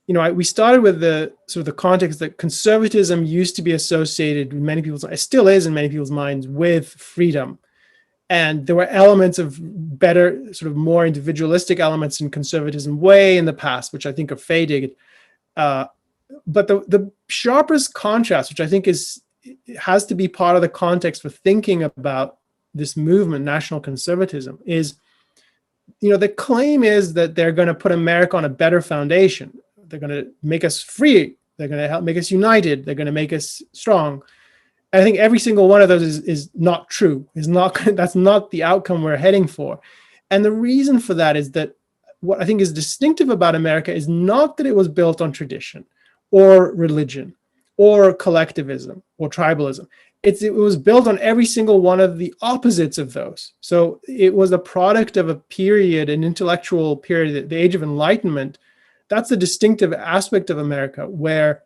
you know, we started with the sort of the context that conservatism used to be associated with many people's, it still is in many people's minds, with freedom. And there were elements of better, sort of more individualistic elements in conservatism way in the past, which I think are fading. But the sharpest contrast, which I think has to be part of the context for thinking about this movement, national conservatism, is, the claim is that they're going to put America on a better foundation. They're going to make us free. They're going to help make us united. They're going to make us strong. I think every single one of those is not true. That's not the outcome we're heading for. And the reason for that is that what I think is distinctive about America is not that it was built on tradition or religion or collectivism or tribalism. It was built on every single one of the opposites of those. So it was a product of a period, an intellectual period, the Age of Enlightenment. That's the distinctive aspect of America, where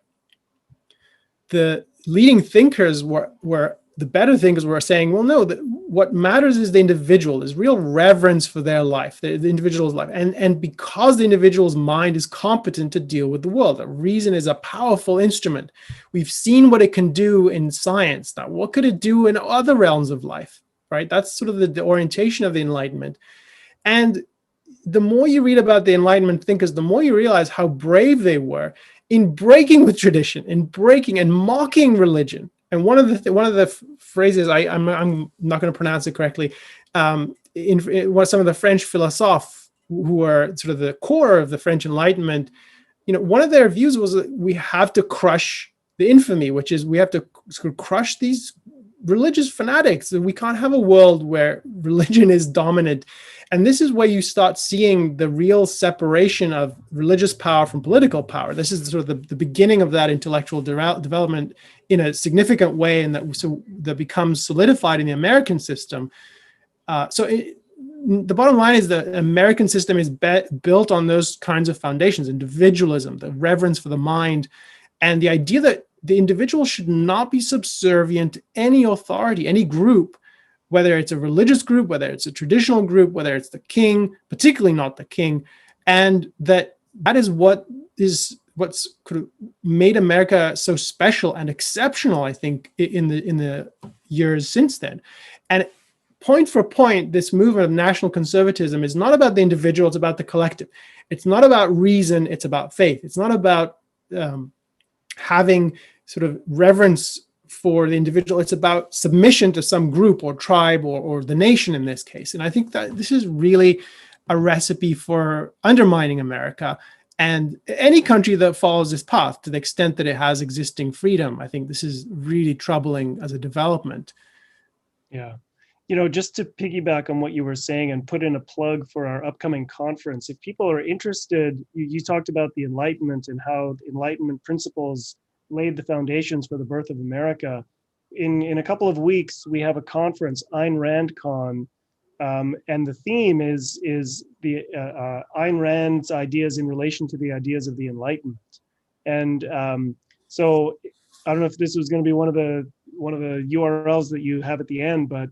the leading thinkers were the better thinkers were saying, well, no, what matters is the individual. There's real reverence for their life, the individual's life. And because the individual's mind is competent to deal with the world, reason is a powerful instrument. We've seen what it can do in science. Now, what could it do in other realms of life, right? That's sort of the orientation of the Enlightenment. And the more you read about the Enlightenment thinkers, the more you realize how brave they were in breaking with tradition, in breaking and mocking religion. And one of the phrases, I'm not going to pronounce it correctly, in what some of the French philosophers who are sort of the core of the French Enlightenment, one of their views was that we have to crush the infamy, which is we have to sort of crush these religious fanatics. We can't have a world where religion is dominant. And this is where you start seeing the real separation of religious power from political power. This is sort of the beginning of that intellectual development in a significant way, and that becomes solidified in the American system. The bottom line is the American system is built on those kinds of foundations: individualism, the reverence for the mind, and the idea that the individual should not be subservient to any authority, any group, whether it's a religious group, whether it's a traditional group, whether it's the king, particularly not the king. And that is what's made America so special and exceptional, I think, in the years since then. And point for point, this movement of national conservatism is not about the individual, it's about the collective. It's not about reason, it's about faith. It's not about having sort of reverence for the individual. It's about submission to some group or tribe or the nation in this case. And I think that this is really a recipe for undermining America and any country that follows this path to the extent that it has existing freedom. I think this is really troubling as a development. Yeah. Just to piggyback on what you were saying and put in a plug for our upcoming conference, if people are interested, you talked about the Enlightenment and how the Enlightenment principles laid the foundations for the birth of America. In a couple of weeks, we have a conference, Ayn Rand Con, and the theme is the Ayn Rand's ideas in relation to the ideas of the Enlightenment. And so I don't know if this was going to be one of the URLs that you have at the end, but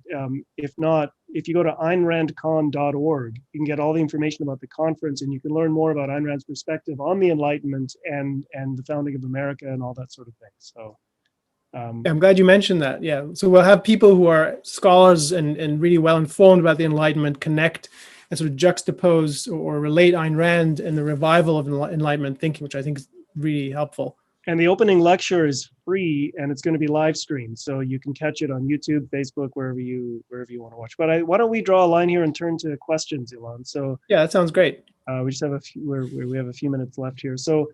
if not, if you go to AynRandCon.org, you can get all the information about the conference, and you can learn more about Ayn Rand's perspective on the Enlightenment and the founding of America and all that sort of thing. So I'm glad you mentioned that. Yeah. So we'll have people who are scholars and really well informed about the Enlightenment connect and sort of juxtapose or relate Ayn Rand and the revival of Enlightenment thinking, which I think is really helpful. And the opening lecture is free, and it's going to be live streamed, so you can catch it on YouTube, Facebook, wherever you want to watch. But why don't we draw a line here and turn to questions, Elan? So yeah, that sounds great. We just have we have a few minutes left here. So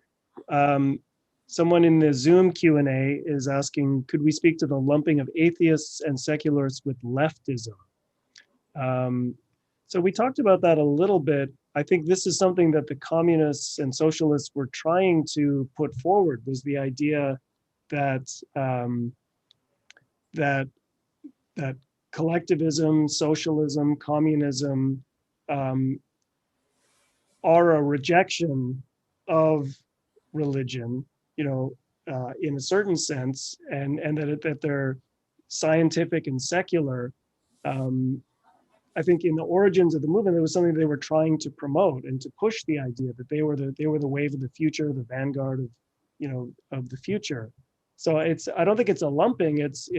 someone in the Zoom Q&A is asking, could we speak to the lumping of atheists and secularists with leftism? So we talked about that a little bit. I think this is something that the communists and socialists were trying to put forward, was the idea that that collectivism, socialism, communism are a rejection of religion, in a certain sense, and that they're scientific and secular. I think in the origins of the movement, there was something they were trying to promote and to push the idea that they were the wave of the future, the vanguard of the future. So I don't think it's a lumping. It's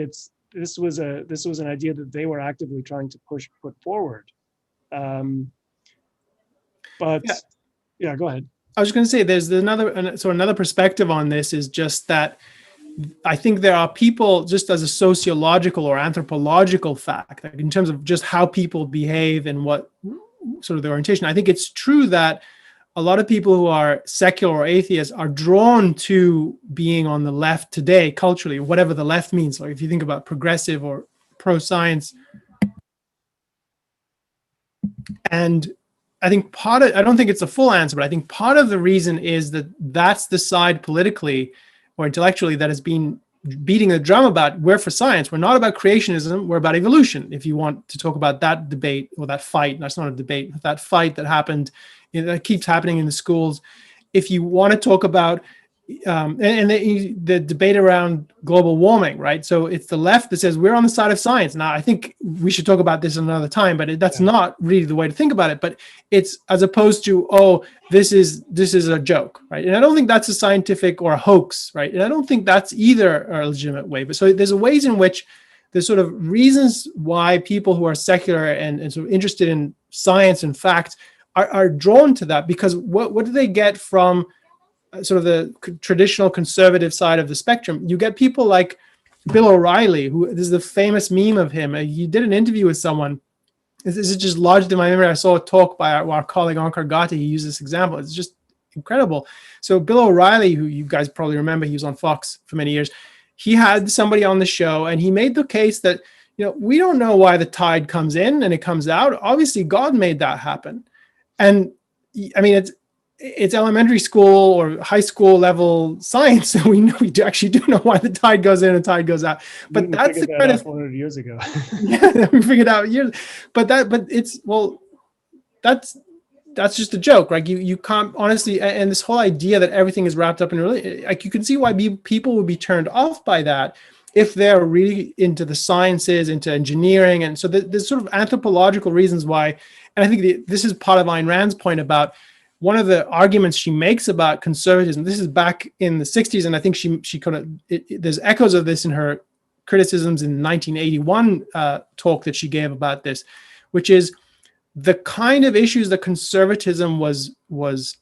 this was an idea that they were actively trying to put forward. But yeah, go ahead. I was going to say there's another perspective on this is just that I think there are people, just as a sociological or anthropological fact, like in terms of just how people behave and what sort of their orientation. I think it's true that a lot of people who are secular or atheists are drawn to being on the left today, culturally, whatever the left means. Like if you think about progressive or pro-science. And I think I don't think it's a full answer, but I think part of the reason is that that's the side politically or intellectually that has been beating the drum about we're for science. We're not about creationism. We're about evolution. If you want to talk about that debate or that fight, that's not a debate, but that fight that happened, that keeps happening in the schools. If you want to talk about the debate around global warming, right? So it's the left that says we're on the side of science. Now, I think we should talk about this another time, but that's not really the way to think about it. But it's as opposed to, oh, this is a joke, right? And I don't think that's a scientific or a hoax, right? And I don't think that's either a legitimate way. But so there's ways in which there's sort of reasons why people who are secular and sort of interested in science and facts are drawn to that, because what do they get from sort of the traditional conservative side of the spectrum? You get people like Bill O'Reilly, who this is the famous meme of him. He did an interview with someone. This is just lodged in my memory. I saw a talk by our colleague Onkar Gati. He used this example. It's just incredible. So Bill O'Reilly, who you guys probably remember, he was on Fox for many years. He had somebody on the show and he made the case that, we don't know why the tide comes in and it comes out. Obviously, God made that happen. And I mean, it's elementary school or high school level science. So we actually do know why the tide goes in and tide goes out. But that's the kind of 400 years ago. Yeah, we figured out years. But that's just a joke, right? You can't honestly, and this whole idea that everything is wrapped up in religion, like you can see why people would be turned off by that if they're really into the sciences, into engineering. And so there's sort of anthropological reasons why. And I think this is part of Ayn Rand's point about one of the arguments she makes about conservatism. This is back in the 60s, and I think she kind of, there's echoes of this in her criticisms in 1981 talk that she gave about this, which is the kind of issues that conservatism was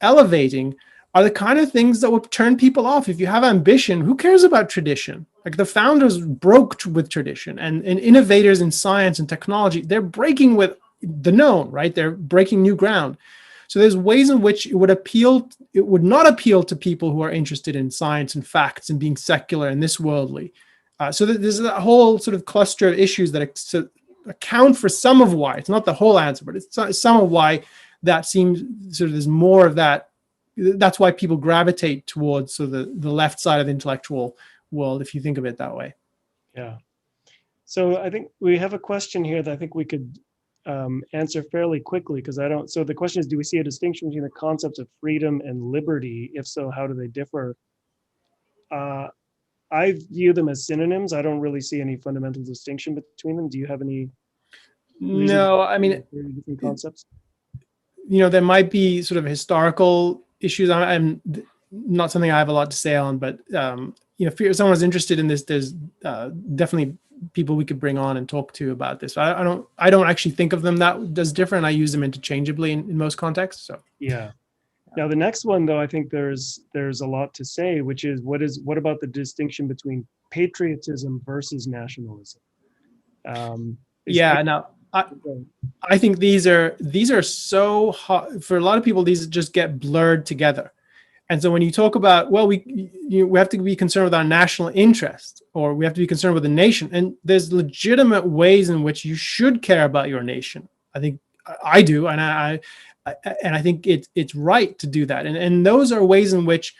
elevating are the kind of things that would turn people off. If you have ambition, who cares about tradition? Like the founders broke with tradition, and innovators in science and technology, they're breaking with the known, right? They're breaking new ground. So there's ways in which it would not appeal to people who are interested in science and facts and being secular and this worldly. So there's a whole sort of cluster of issues that account for some of why. It's not the whole answer, but it's some of why that seems sort of there's more of that. That's why people gravitate towards sort of the left side of the intellectual world, if you think of it that way. Yeah. So I think we have a question here that I think we could answer fairly quickly, because so the question is, do we see a distinction between the concepts of freedom and liberty? If so, how do they differ? I view them as synonyms. I don't really see any fundamental distinction between them. Do you have any? No, I mean, different concepts. There might be sort of historical issues. I'm not something I have a lot to say on, but if someone's interested in this, there's definitely people we could bring on and talk to about this. I don't actually think of them that as different. I use them interchangeably in most contexts. So yeah. Now the next one, though, I think there's a lot to say, which is what about the distinction between patriotism versus nationalism? I think these are so hard for a lot of people. These just get blurred together. And so when you talk about, well, we have to be concerned with our national interest, or we have to be concerned with the nation, and there's legitimate ways in which you should care about your nation. I think I do, and I think it's right to do that. And those are ways in which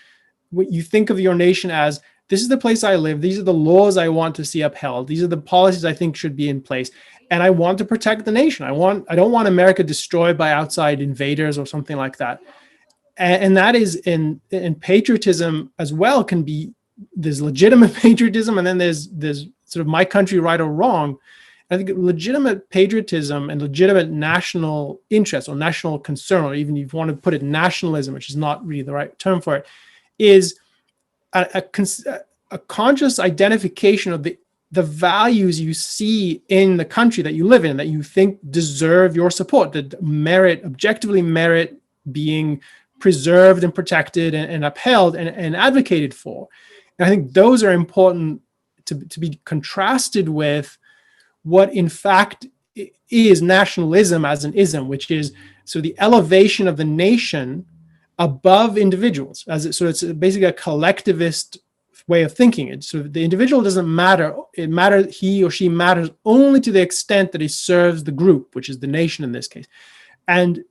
you think of your nation as, this is the place I live. These are the laws I want to see upheld. These are the policies I think should be in place. And I want to protect the nation. I don't want America destroyed by outside invaders or something like that. And that is in patriotism as well. There's legitimate patriotism, and then there's sort of my country, right or wrong. I think legitimate patriotism and legitimate national interest or national concern, or even if you want to put it nationalism, which is not really the right term for it, is a conscious identification of the values you see in the country that you live in, that you think deserve your support, that objectively merit being preserved and protected and upheld and advocated for. And I think those are important to be contrasted with what in fact is nationalism as an ism, which is so the elevation of the nation above individuals. So it's basically a collectivist way of thinking it. So the individual doesn't matter. He or she matters only to the extent that he serves the group, which is the nation in this case. And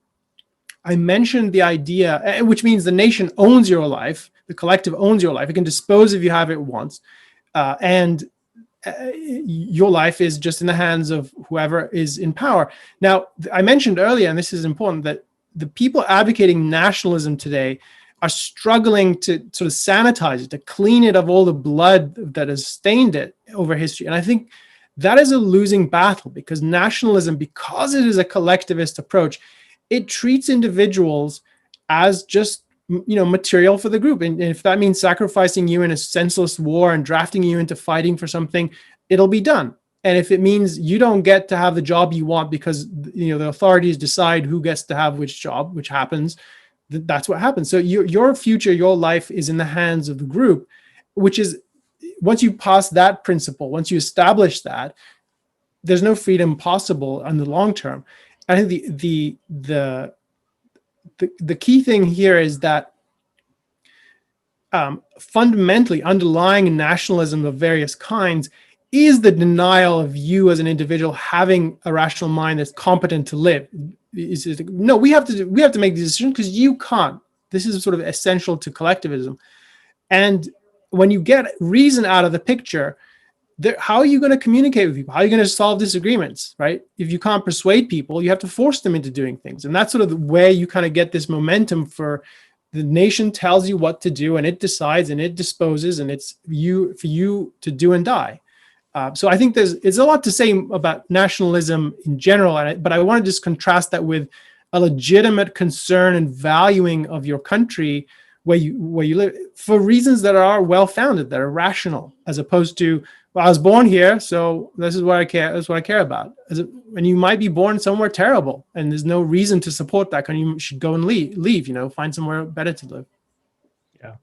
I mentioned the idea, which means the nation owns your life, the collective owns your life. It can dispose of you however it wants. And your life is just in the hands of whoever is in power. Now, I mentioned earlier, and this is important, that the people advocating nationalism today are struggling to sort of sanitize it, to clean it of all the blood that has stained it over history. And I think that is a losing battle, because nationalism, because it is a collectivist approach, it treats individuals as just, material for the group. And if that means sacrificing you in a senseless war and drafting you into fighting for something, it'll be done. And if it means you don't get to have the job you want because the authorities decide who gets to have which job, which happens, that's what happens. So your future, your life is in the hands of the group, which is, once you pass that principle, once you establish that, there's no freedom possible in the long term. I think the key thing here is that fundamentally underlying nationalism of various kinds is the denial of you as an individual having a rational mind that's competent to live. No, we have to make these decisions because you can't. This is sort of essential to collectivism. And when you get reason out of the picture, how are you going to communicate with people? How are you going to solve disagreements, right? If you can't persuade people, you have to force them into doing things. And that's sort of the way you kind of get this momentum for the nation tells you what to do, and it decides and it disposes, and it's for you to do and die. So I think there's a lot to say about nationalism in general, but I want to just contrast that with a legitimate concern and valuing of your country where you live for reasons that are well-founded, that are rational, as opposed to, well, I was born here, so this is what I care. That's what I care about. And you might be born somewhere terrible, and there's no reason to support that. And you should go and leave. Find somewhere better to live. Yeah,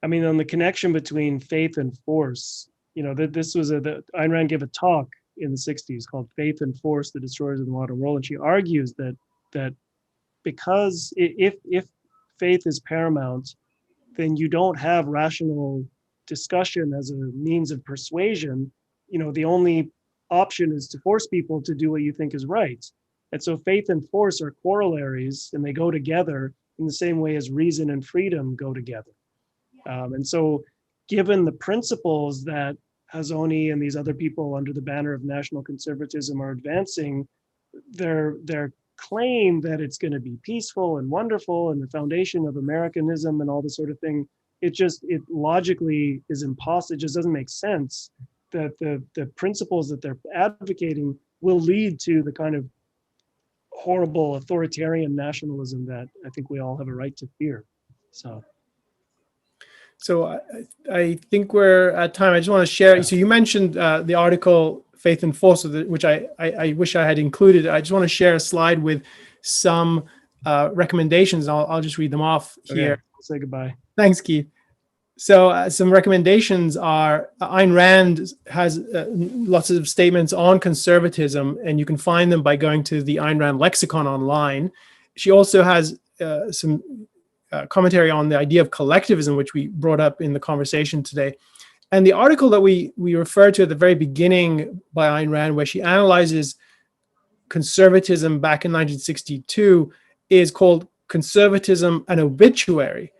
I mean, on the connection between faith and force, this was Ayn Rand gave a talk in the '60s called "Faith and Force: The Destroyers of the Modern World," and she argues that because if faith is paramount, then you don't have rational discussion as a means of persuasion. The only option is to force people to do what you think is right. And so faith and force are corollaries, and they go together in the same way as reason and freedom go together. And so given the principles that Hazony and these other people under the banner of national conservatism are advancing, their claim that it's going to be peaceful and wonderful and the foundation of Americanism and all this sort of thing, it logically is impossible. It just doesn't make sense that the principles that they're advocating will lead to the kind of horrible authoritarian nationalism that I think we all have a right to fear. So I think we're at time. I just want to share. Yeah. So you mentioned the article "Faith and Force," which I wish I had included. I just want to share a slide with some recommendations. I'll just read them off here. Okay. I'll say goodbye. Thanks, Keith. So some recommendations are Ayn Rand has lots of statements on conservatism, and you can find them by going to the Ayn Rand lexicon online. She also has some commentary on the idea of collectivism, which we brought up in the conversation today. And the article that we referred to at the very beginning by Ayn Rand, where she analyzes conservatism back in 1962, is called Conservatism: An Obituary,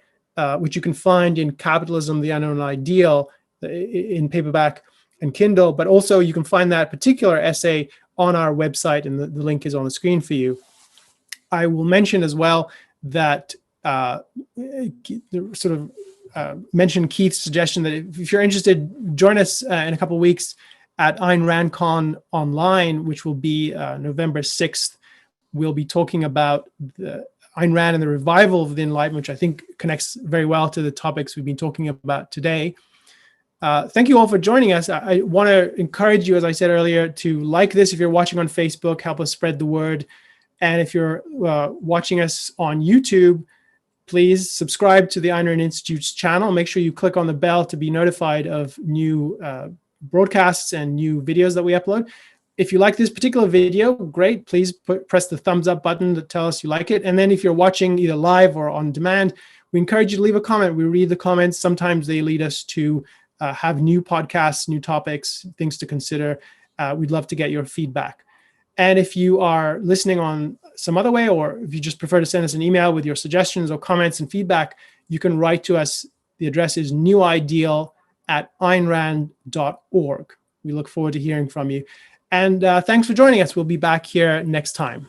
which you can find in Capitalism, the Unknown Ideal in paperback and Kindle. But also you can find that particular essay on our website, and the link is on the screen for you. I will mention as well that mention Keith's suggestion that if you're interested, join us in a couple of weeks at Ayn Rand Con online, which will be November 6th. We'll be talking about the Ayn Rand and the revival of the Enlightenment, which I think connects very well to the topics we've been talking about today. Thank you all for joining us. I want to encourage you, as I said earlier, to like this if you're watching on Facebook, help us spread the word. And if you're watching us on YouTube, please subscribe to the Ayn Rand Institute's channel. Make sure you click on the bell to be notified of new broadcasts and new videos that we upload. If you like this particular video, great. Please press the thumbs up button to tell us you like it. And then if you're watching either live or on demand, we encourage you to leave a comment. We read the comments. Sometimes they lead us to have new podcasts, new topics, things to consider. We'd love to get your feedback. And if you are listening on some other way, or if you just prefer to send us an email with your suggestions or comments and feedback, you can write to us. The address is newideal@aynrand.org. We look forward to hearing from you. And thanks for joining us. We'll be back here next time.